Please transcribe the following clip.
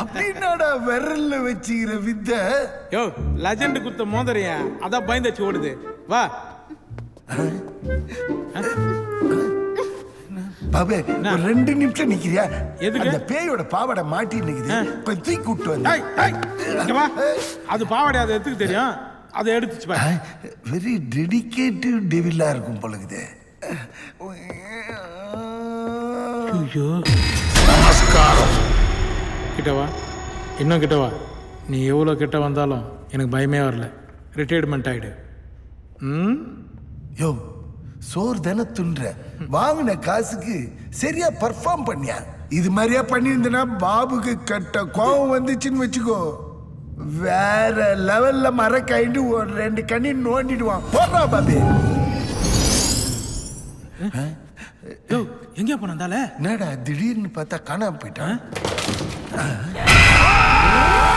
அப்படின்னாடா விரல்ல வச்சுக்கிற வித்த. யோ லெஜெண்ட் குத்த மோதறியா, அதான் பயந்தாச்சு ஓடுது. வா பாபே, ஒரு 2 நிமிஷம் நிக்கிறியா? எதுக்கு? அந்த பேயோட பாவாடை மாட்டி நிக்குது, கொஞ்சம் தூக்கி கூட்டு வந்து. அது பாவாடை, அதை எடுத்துக்க தெரியும், அதை எடுத்துச்சு பா. வெரி டெடிகேட்டிவ் டெவிலா இருக்கும் பொழுது. ஐயோ நமஸ்காரம். கிட்டவா, இன்னும் கிட்டவா. நீ எவ்வளோ கிட்ட வந்தாலும் எனக்கு பயமே வரல. ரிட்டையர்மெண்ட் ஆயிடு. யோ, சோறு தானே துன்ற, வாங்கின காசுக்கு சரியா பர்ஃபார்ம் பண்ணியா? இது மாதிரியா பண்ணியிருந்தனா பாபுக்கு கட்ட கோவம் வந்துச்சுன்னு வச்சுக்கோ, வேற லெவல்ல மரக்காயிட்டு ஒரு 2 கண்ணி நோண்டிடுவான். போடுறா பாபி. எங்க போனால? என்னடா திடீர்னு பார்த்தா காணாம போயிட்டான்.